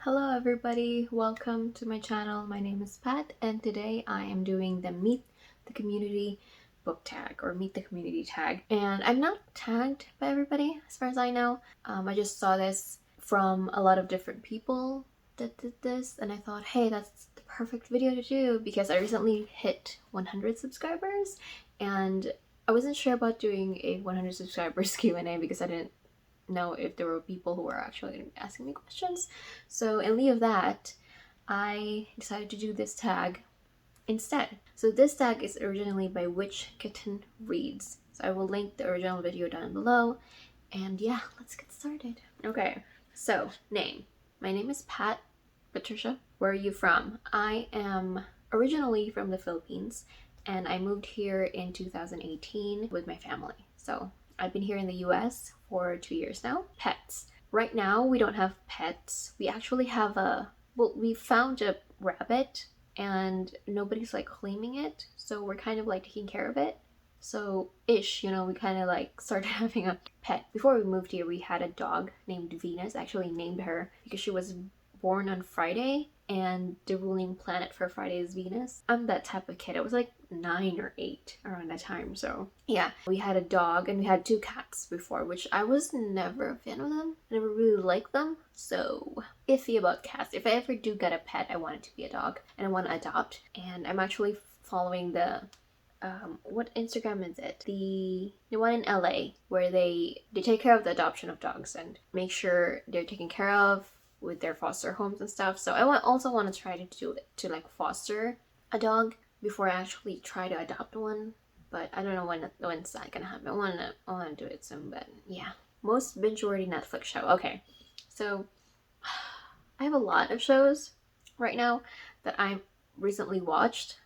Hello everybody, welcome to my channel. My name is Pat and today I am doing the Meet the Community book tag or Meet the Community tag. And I'm not tagged by everybody as far as I know. I just saw this from a lot of different people that did this and I thought, hey, that's the perfect video to do because I recently hit 100 subscribers and I wasn't sure about doing a 100 subscribers Q&A because I didn't know if there were people who were actually asking me questions. So in lieu of that, I decided to do this tag instead. So this tag is originally by Which Kitten Reads. So I will link the original video down below. And yeah, let's get started. Okay, so name. My name is Patricia. Where are you from? I am originally from the Philippines and I moved here in 2018 with my family. So I've been here in the US for 2 years now. Pets. Right now, we don't have pets. We actually have we found a rabbit and nobody's like claiming it. So we're kind of like taking care of it. So ish, we kind of like started having a pet. Before we moved here, we had a dog named Venus. I actually named her because she was born on Friday and the ruling planet for Friday is Venus. I'm that type of kid. I was like 9 or 8 around that time. So yeah, we had a dog and we had 2 cats before, which I was never a fan of them. I never really liked them. So iffy about cats. If I ever do get a pet, I want it to be a dog and I want to adopt. And I'm actually following the what Instagram is it? The one in LA where they take care of the adoption of dogs and make sure they're taken care of with their foster homes and stuff. So I also want to try to do it to like foster a dog before I actually try to adopt one. But I don't know when's that gonna happen. I wanna do it soon. But yeah, most binge-worthy Netflix show. Okay, so I have a lot of shows right now that I recently watched.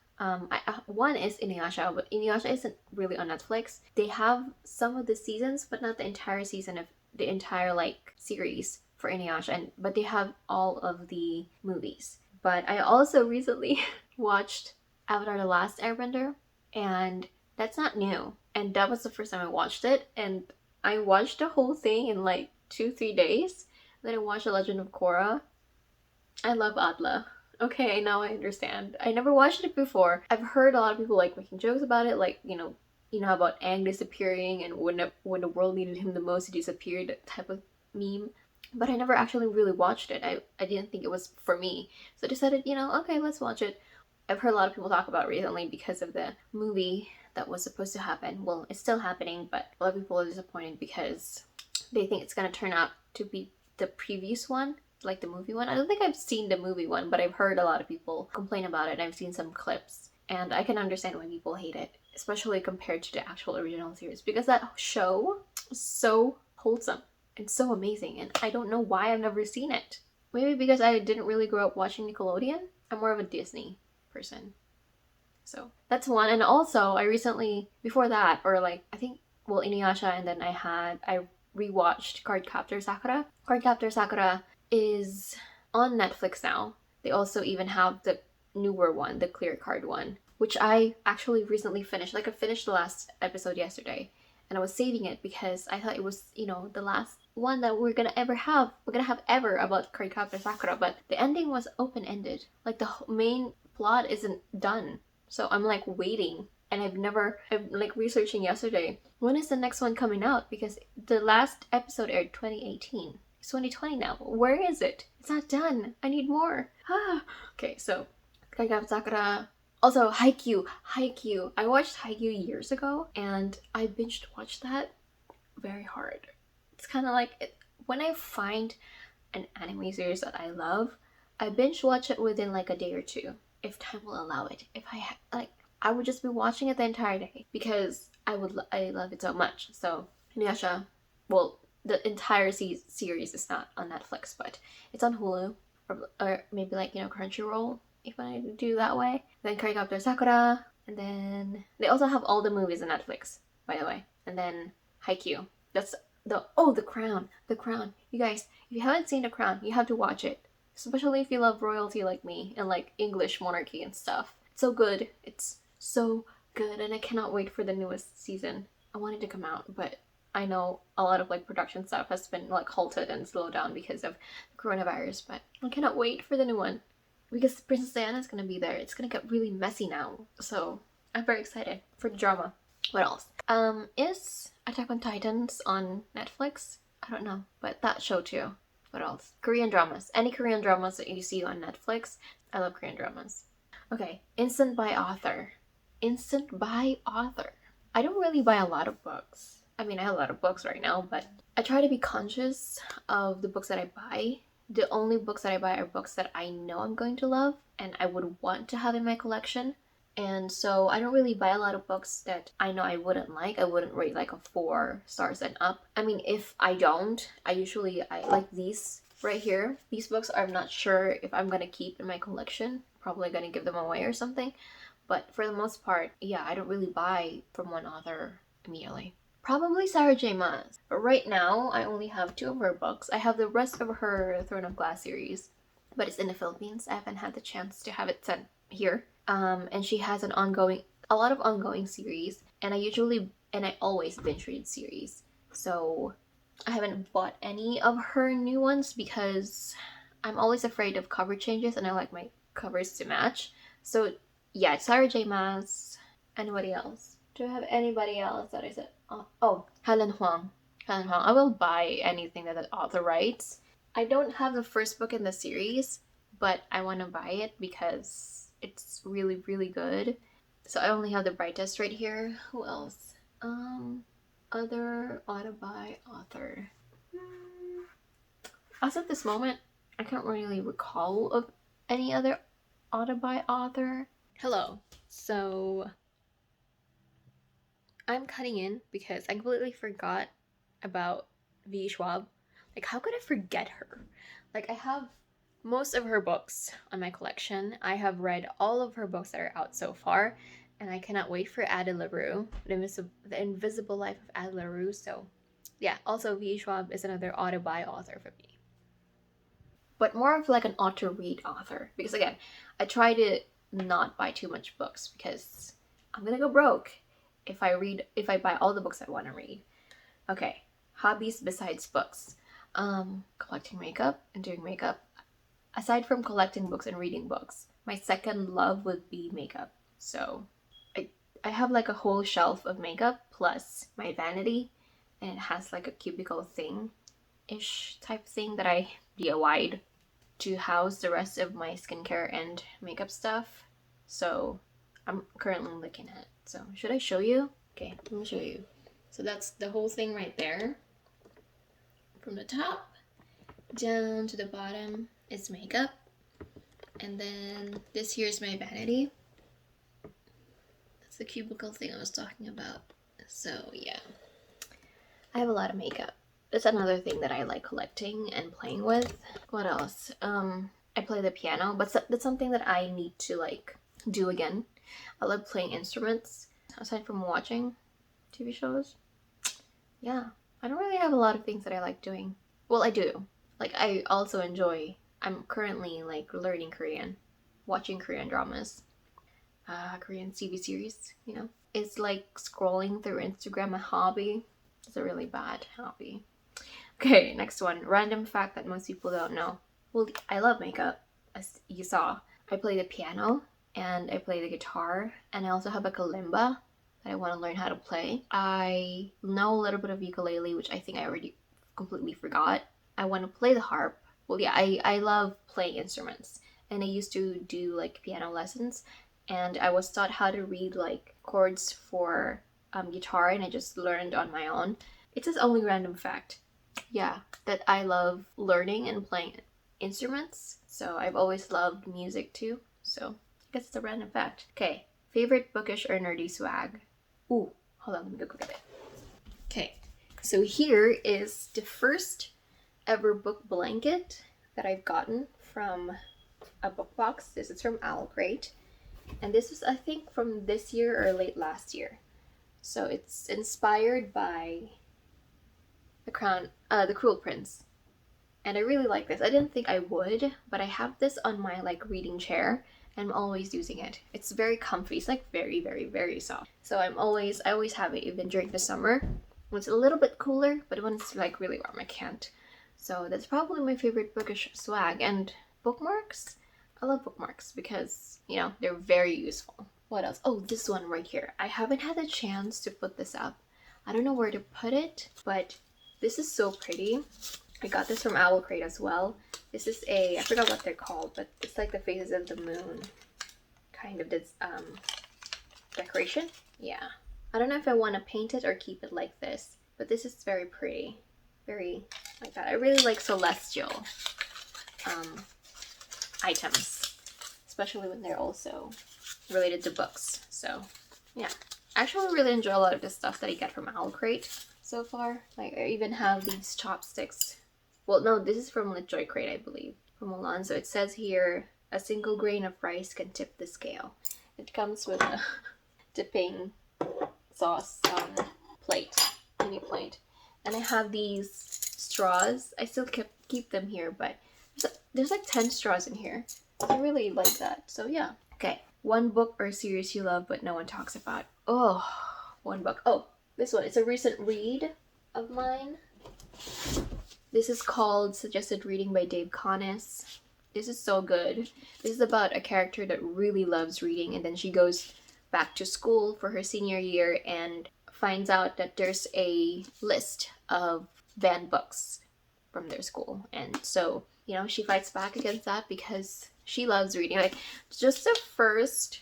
One is Inuyasha, but Inuyasha isn't really on Netflix. They have some of the seasons, but not the entire season of the entire like series for Inuyasha, but they have all of the movies. But I also recently watched Avatar: The Last Airbender, and that's not new. And that was the first time I watched it, and I watched the whole thing in like 2-3 days. Then I watched The Legend of Korra. I love Atla. Okay, now I understand. I never watched it before. I've heard a lot of people like making jokes about it, like, about Aang disappearing and when the world needed him the most, he disappeared type of meme. But I never actually really watched it. I didn't think it was for me. So I decided, okay, let's watch it. I've heard a lot of people talk about it recently because of the movie that was supposed to happen. Well, it's still happening, but a lot of people are disappointed because they think it's gonna turn out to be the previous one, like the movie one. I don't think I've seen the movie one, but I've heard a lot of people complain about it and I've seen some clips. And I can understand why people hate it, especially compared to the actual original series, because that show is so wholesome and so amazing, and I don't know why I've never seen it. Maybe because I didn't really grow up watching Nickelodeon. I'm more of a Disney person. So that's one. And also I recently, before that, or like I think, well, Inuyasha, and then I rewatched Cardcaptor Sakura. Cardcaptor Sakura is on Netflix now. They also even have the newer one, the clear card one, which I actually recently finished. Like I finished the last episode yesterday and I was saving it because I thought it was, the last one that we're gonna have ever about Cardcaptor Sakura, but the ending was open-ended. Like the main plot isn't done. So I'm like waiting, and I'm like researching yesterday, when is the next one coming out? Because the last episode aired 2018. It's 2020 now. Where is it? It's not done. I need more. Okay, so Cardcaptor Sakura. Also, Haikyuu. I watched Haikyuu years ago, and I binged watched that very hard. It's kind of like when I find an anime series that I love, I binge watch it within like a day or two, if time will allow it. If I would just be watching it the entire day because I love it so much. So Inuyasha, well, the entire series is not on Netflix, but it's on Hulu or maybe like Crunchyroll if I do that way. Then Cardcaptor Sakura, and then they also have all the movies on Netflix, by the way. And then Haikyuu. That's The Crown. The Crown. You guys, if you haven't seen The Crown, you have to watch it. Especially if you love royalty like me and like English monarchy and stuff. It's so good. It's so good, and I cannot wait for the newest season. I want it to come out, but I know a lot of like production stuff has been like halted and slowed down because of coronavirus, but I cannot wait for the new one because Princess Diana's gonna be there. It's gonna get really messy now, so I'm very excited for the drama. What else? Is Attack on Titans on Netflix? I don't know, but that show too. What else? Korean dramas. Any Korean dramas that you see on Netflix. I love Korean dramas. Okay, Instant by Author. Instant by Author. I don't really buy a lot of books. I mean, I have a lot of books right now, but I try to be conscious of the books that I buy. The only books that I buy are books that I know I'm going to love and I would want to have in my collection. And so I don't really buy a lot of books that I know I wouldn't like. I wouldn't rate like a 4 stars and up. I mean, if I don't, I like these right here. These books I'm not sure if I'm gonna keep in my collection. Probably gonna give them away or something. But for the most part, yeah, I don't really buy from one author immediately. Probably Sarah J. Maas. But right now, I only have 2 of her books. I have the rest of her Throne of Glass series, but it's in the Philippines. I haven't had the chance to have it sent here. And she has a lot of ongoing series, and I always binge read series. So I haven't bought any of her new ones because I'm always afraid of cover changes, and I like my covers to match. So yeah, Sarah J. Maas. Anybody else? Do I have anybody else that I said? Oh, Helen Huang. Helen Huang. I will buy anything that the author writes. I don't have the first book in the series, but I want to buy it because it's really, really good. So I only have the brightest right here. Who else? Other auto-buy author. As of this moment, I can't really recall of any other auto-buy author. Hello. So I'm cutting in because I completely forgot about V. Schwab. Like, how could I forget her? Like, I have most of her books on my collection. I have read all of her books that are out so far, and I cannot wait for Ada LaRue, The Invisible Life of Ada LaRue. So yeah, also V. Schwab is another auto-buy author for me. But more of like an auto-read author, because again, I try to not buy too much books because I'm gonna go broke if I buy all the books I want to read. Okay, hobbies besides books. Collecting makeup and doing makeup. Aside from collecting books and reading books, my second love would be makeup. So I have like a whole shelf of makeup plus my vanity, and it has like a cubicle thing-ish type thing that I DIY'd to house the rest of my skincare and makeup stuff. So I'm currently looking at it. So should I show you? Okay, let me show you. So that's the whole thing right there. From the top down to the bottom is makeup. And then this here's my vanity. That's the cubicle thing I was talking about. So yeah, I have a lot of makeup. That's another thing that I like collecting and playing with. What else? I play the piano, but that's something that I need to like do again. I love playing instruments aside from watching TV shows. Yeah, I don't really have a lot of things that I like doing. Well, I do. Like, I also enjoy, I'm currently like learning Korean, watching Korean dramas, Korean TV series, you know. It's like scrolling through Instagram a hobby. It's a really bad hobby. Okay, next one. Random fact that most people don't know. Well, I love makeup, as you saw. I play the piano, and I play the guitar, and I also have a kalimba that I want to learn how to play. I know a little bit of ukulele, which I think I already completely forgot. I want to play the harp. Well, yeah, I love playing instruments, and I used to do like piano lessons, and I was taught how to read like chords for guitar, and I just learned on my own. It's just only random fact. Yeah, that I love learning and playing instruments. So I've always loved music too. So I guess it's a random fact. Okay, favorite bookish or nerdy swag. Ooh, hold on, let me go get it. Okay, so here is the first ever book blanket that I've gotten from a book box. This is from Owl Crate, and this is, I think, from this year or late last year. So it's inspired by the Cruel Prince, and I really like this. I didn't think I would, but I have this on my like reading chair, and I'm always using it. It's very comfy. It's like very, very, very soft. So I always have it even during the summer When it's a little bit cooler, but when it's like really warm, I can't. So that's probably my favorite bookish swag. And bookmarks, I love bookmarks because, you know, they're very useful. What else? Oh, this one right here. I haven't had a chance to put this up. I don't know where to put it, but this is so pretty. I got this from Owl Crate as well. This is I forgot what they're called, but it's like the phases of the moon kind of this decoration. Yeah. I don't know if I want to paint it or keep it like this, but this is very pretty. Very like that. I really like celestial items, especially when they're also related to books. So yeah, I actually really enjoy a lot of the stuff that I get from Owl Crate so far. Like I even have these chopsticks. Well, no, this is from Joy Crate, I believe, from Mulan. So it says here, a single grain of rice can tip the scale. It comes with a dipping sauce plate, mini plate. And I have these straws. I still keep them here, but there's like 10 straws in here. I really like that. So yeah. Okay. One book or series you love but no one talks about. Oh, one book. Oh, this one. It's a recent read of mine. This is called Suggested Reading by Dave Connis. This is so good. This is about a character that really loves reading, and then she goes back to school for her senior year and finds out that there's a list of banned books from their school. And so, you know, she fights back against that because she loves reading. Like, just the first,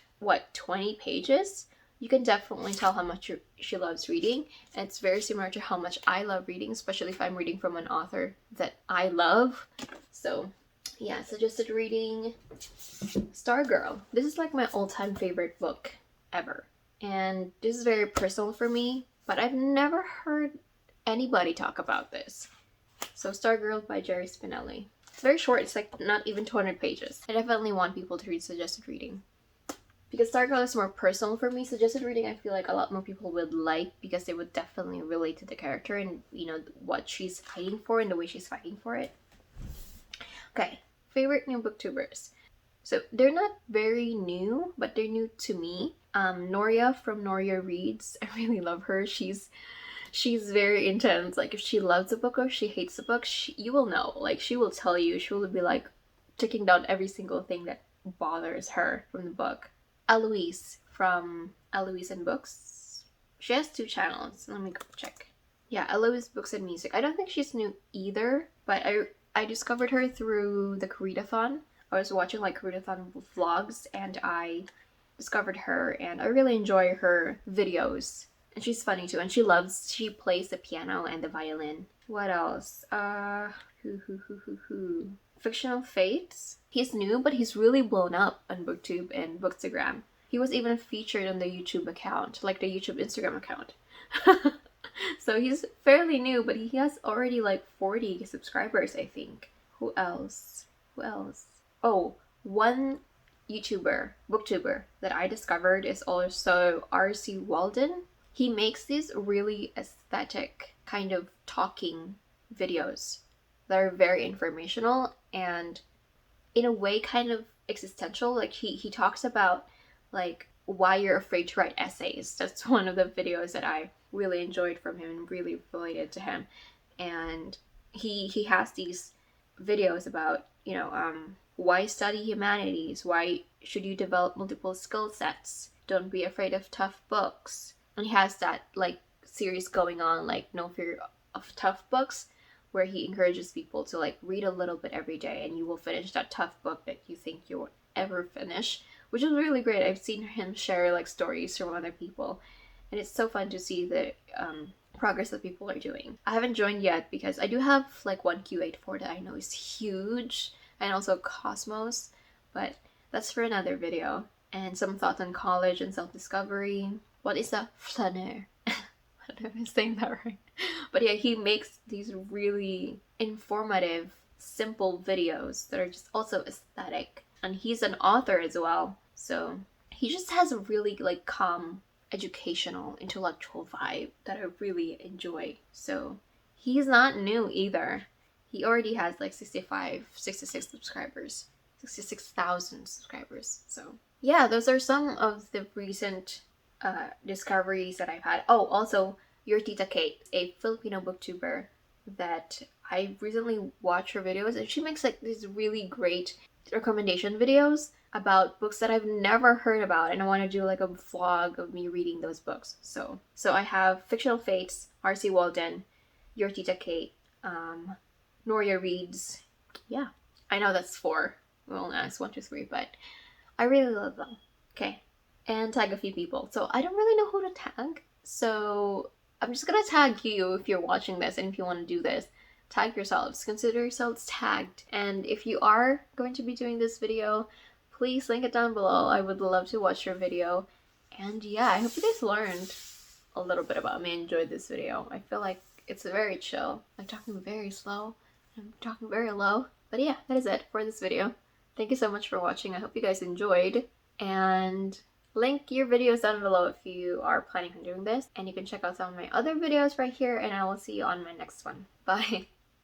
20 pages, you can definitely tell how much she loves reading. And it's very similar to how much I love reading, especially if I'm reading from an author that I love. So yeah, Suggested Reading, Stargirl. This is like my all-time favorite book ever. And this is very personal for me, but I've never heard anybody talk about this. So Stargirl by Jerry Spinelli. It's very short. It's like not even 200 pages. I definitely want people to read Suggested Reading. Because Stargirl is more personal for me, Suggested Reading I feel like a lot more people would like because they would definitely relate to the character and, you know, what she's fighting for and the way she's fighting for it. Okay, favorite new booktubers. So they're not very new, but they're new to me. Noria from Noria Reads. I really love her. She's very intense. Like if she loves a book or she hates a book, you will know. Like she will tell you. She will be like ticking down every single thing that bothers her from the book. Eloise from Eloise and Books. She has 2 channels. Let me go check. Yeah, Eloise Books and Music. I don't think she's new either, but I discovered her through the Readathon. I was watching like Readathon vlogs and I discovered her and I really enjoy her videos. And she's funny too, and she plays the piano and the violin. What else? Fictional Fates. He's new, but he's really blown up on BookTube and Bookstagram. He was even featured on the YouTube account, like the YouTube Instagram account. So he's fairly new, but he has already like 40 subscribers, I think. Who else? Oh, one booktuber that I discovered is also R.C. Walden. He makes these really aesthetic kind of talking videos that are very informational and in a way kind of existential. Like he talks about like why you're afraid to write essays. That's one of the videos that I really enjoyed from him and really related to him. And he has these videos about, you know, why study humanities, why should you develop multiple skill sets, don't be afraid of tough books. And he has that like series going on, like No Fear of Tough Books, where he encourages people to like read a little bit every day and you will finish that tough book that you think you'll ever finish, which is really great. I've seen him share like stories from other people and it's so fun to see the progress that people are doing. I haven't joined yet because I do have like 1Q84 that I know is huge, and also Cosmos, but that's for another video. And some thoughts on college and self-discovery. What is a flaneur? I don't know if I'm saying that right. But yeah, he makes these really informative, simple videos that are just also aesthetic. And he's an author as well. So he just has a really like calm, educational, intellectual vibe that I really enjoy. So he's not new either. He already has like 66 subscribers. 66,000 subscribers. So yeah, those are some of the recent discoveries that I've had. Oh, also Your Tita Kate, a Filipino booktuber that I recently watched her videos, and she makes like these really great recommendation videos about books that I've never heard about, and I want to do like a vlog of me reading those books. So I have Fictional Fates, R.C. Walden, Your Tita Kate, Noria Reads. Yeah, I know that's 4. Well, no, it's 1, 2, 3, but I really love them. Okay, and tag a few people. So I don't really know who to tag, so I'm just gonna tag you if you're watching this, and if you want to do this, tag yourselves. Consider yourselves tagged. And if you are going to be doing this video, please link it down below. I would love to watch your video. And yeah, I hope you guys learned a little bit about me and enjoyed this video. I feel like it's very chill. I'm talking very slow. I'm talking very low. But yeah, that is it for this video. Thank you so much for watching. I hope you guys enjoyed. And link your videos down below if you are planning on doing this. And you can check out some of my other videos right here. And I will see you on my next one. Bye.